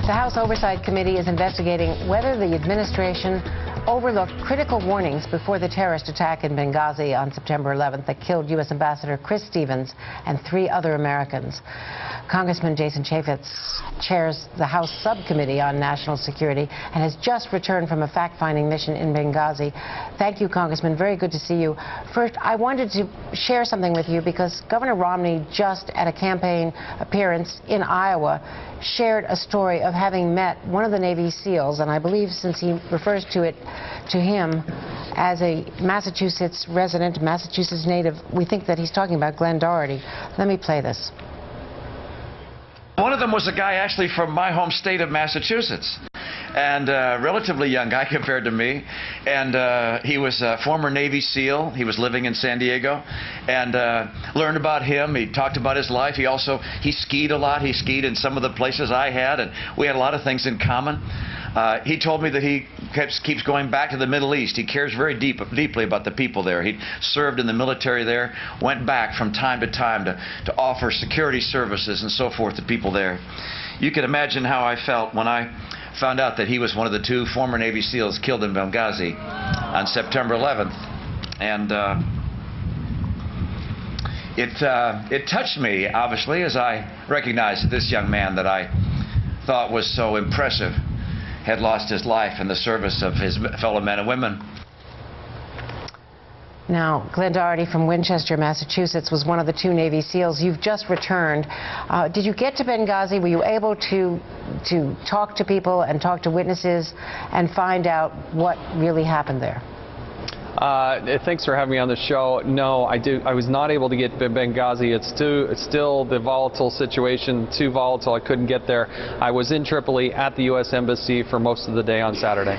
The House Oversight Committee is investigating whether the administration overlooked critical warnings before the terrorist attack in Benghazi on September 11th that killed U.S. Ambassador Chris Stevens and 3 other Americans. Congressman Jason Chaffetz chairs the House Subcommittee on National Security and has just returned from a fact-finding mission in Benghazi. Thank you, Congressman. Very good to see you. First, I wanted to share something with you because Governor Romney, just at a campaign appearance in Iowa, shared a story of having met one of the Navy SEALs, and I believe, since he refers to him as a Massachusetts resident, Massachusetts native, we think that he's talking about Glenn Doherty. Let me play this. One of them was a guy actually from my home state of Massachusetts, and a relatively young guy compared to me, and he was a former Navy SEAL. He was living in San Diego, and learned about him. He talked about his life. He skied a lot. He skied in some of the places I had, and we had a lot of things in common. He told me that he keeps going back to the Middle East. He cares very deeply about the people there. He served in the military there, went back from time to time to offer security services and so forth to people there. You can imagine how I felt when I found out that he was one of the 2 former Navy SEALs killed in Benghazi on September 11th. And it touched me, obviously, as I recognized that this young man that I thought was so impressive had lost his life in the service of his fellow men and women. Now, Glenn Doherty from Winchester, Massachusetts, was one of the 2 Navy SEALs. You've just returned. Did you get to Benghazi? Were you able to talk to people and talk to witnesses and find out what really happened there? Thanks for having me on the show. No, I was not able to get to Benghazi. It's still the volatile situation, too volatile. I couldn't get there. I was in Tripoli at the U.S. Embassy for most of the day on Saturday.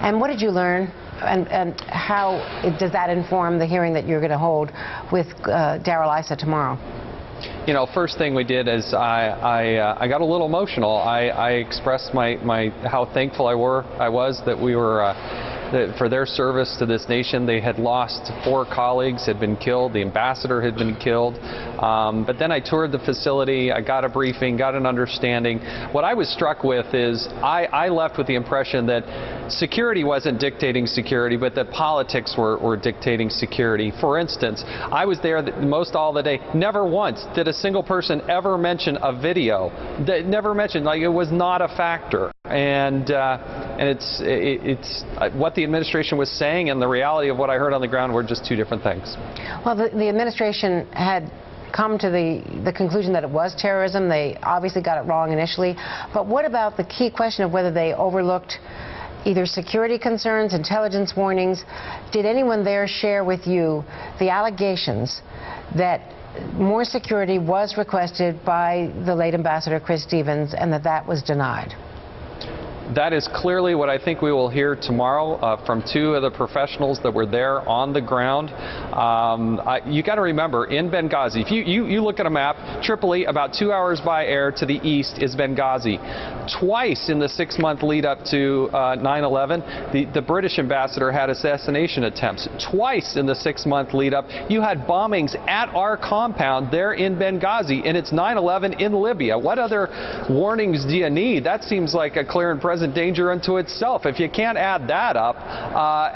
And what did you learn? And how does that inform the hearing that you're going to hold with Darrell Issa tomorrow? You know, first thing we did is I got a little emotional. I expressed how thankful I was that we were for their service to this nation. They had lost 4 colleagues, had been killed. The ambassador had been killed. But then I toured the facility. I got a briefing, got an understanding. What I was struck with is I left with the impression that security wasn't dictating security, but that politics were dictating security. For instance, I was there most all the day. Never once did a single person ever mention a video. Never mentioned, like, it was not a factor. And it's what the administration was saying and the reality of what I heard on the ground were just 2 different things. Well, the administration had come to the conclusion that it was terrorism. They obviously got it wrong initially. But what about the key question of whether they overlooked either security concerns, intelligence warnings? Did anyone there share with you the allegations that more security was requested by the late Ambassador Chris Stevens and that was denied? That is clearly what I think we will hear tomorrow from 2 of the professionals that were there on the ground. You got to remember, in Benghazi, if you look at a map, Tripoli, about 2 hours by air to the east is Benghazi. Twice in the 6-month lead up to 9/11, the British ambassador had assassination attempts. Twice in the 6-month lead up, you had bombings at our compound there in Benghazi, and it's 9/11 in Libya. What other warnings do you need? That seems like a clear and present danger unto itself. If you can't add that up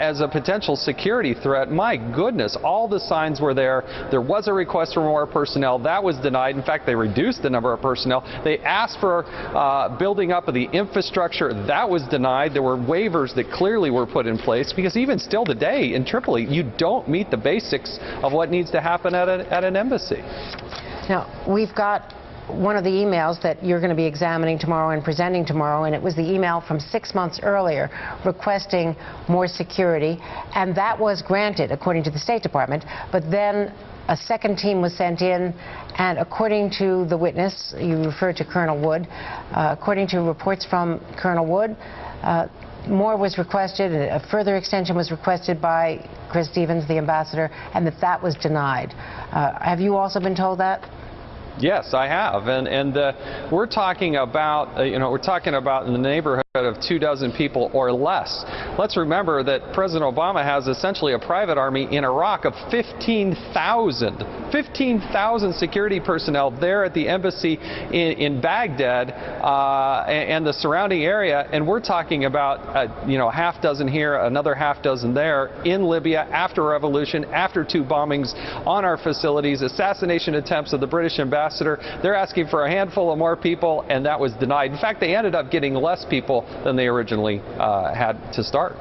as a potential security threat, my goodness, all the signs were there. There was a request for more personnel. That was denied. In fact, they reduced the number of personnel. They asked for building up of the infrastructure. That was denied. There were waivers that clearly were put in place because even still today in Tripoli, you don't meet the basics of what needs to happen at an embassy. Now, we've got one of the emails that you're going to be examining tomorrow and presenting tomorrow, and it was the email from 6 months earlier requesting more security, and that was granted according to the State Department. But then a second team was sent in, and according to the witness, you referred to Colonel Wood, according to reports from Colonel Wood, more was requested, and a further extension was requested by Chris Stevens, the ambassador, and that was denied. Have you also been told that? Yes, I have, and we're talking about we're talking about in the neighborhood of 24 people or less. Let's remember that President Obama has essentially a private army in Iraq of 15,000 security personnel there at the embassy in Baghdad and the surrounding area, and we're talking about half dozen here, another half dozen there in Libya after a revolution, after 2 bombings on our facilities, assassination attempts of the British ambassador. They're asking for a handful of more people, and that was denied. In fact, they ended up getting less people than they originally had to start.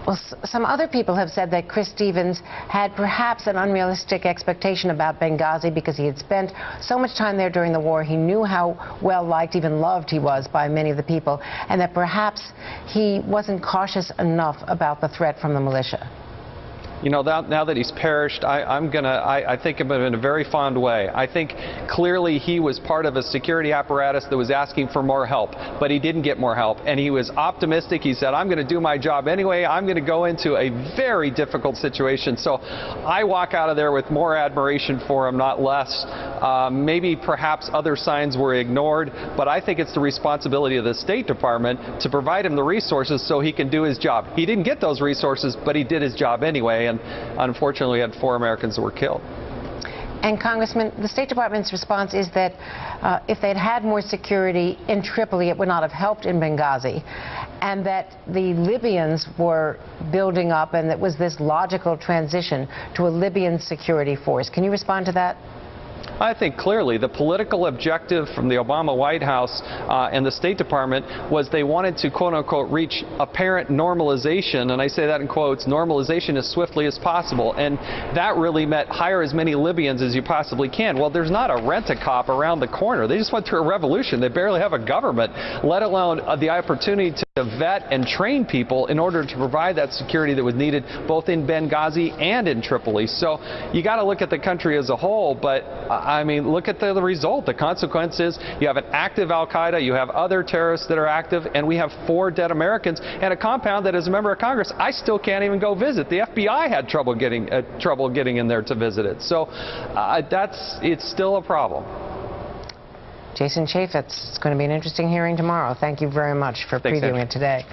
Well, some other people have said that Chris Stevens had perhaps an unrealistic expectation about Benghazi because he had spent so much time there during the war. He knew how well liked, even loved he was by many of the people, and that perhaps he wasn't cautious enough about the threat from the militia. Now that he's perished, I think of him in a very fond way. I think clearly he was part of a security apparatus that was asking for more help, but he didn't get more help, and he was optimistic. He said, I'm going to do my job anyway. I'm going to go into a very difficult situation. So I walk out of there with more admiration for him, not less. Maybe perhaps other signs were ignored, but I think it's the responsibility of the State Department to provide him the resources so he can do his job. He didn't get those resources, but he did his job anyway. And unfortunately, we had 4 Americans that were killed. And Congressman, the State Department's response is that if they'd had more security in Tripoli, it would not have helped in Benghazi, and that the Libyans were building up, and that was this logical transition to a Libyan security force. Can you respond to that? I think clearly the political objective from the Obama White House and the State Department was they wanted to, quote-unquote, reach apparent normalization, and I say that in quotes, normalization as swiftly as possible, and that really meant hire as many Libyans as you possibly can. Well, there's not a rent-a-cop around the corner. They just went through a revolution. They barely have a government, let alone the opportunity to vet and train people in order to provide that security that was needed both in Benghazi and in Tripoli. So you got to look at the country as a whole, but I mean, look at the result. The consequence is you have an active Al-Qaeda, you have other terrorists that are active, and we have 4 dead Americans and a compound that, as a member of Congress, I still can't even go visit. The FBI had trouble getting in there to visit it. So it's still a problem. Jason Chaffetz, it's going to be an interesting hearing tomorrow. Thank you very much for previewing it today.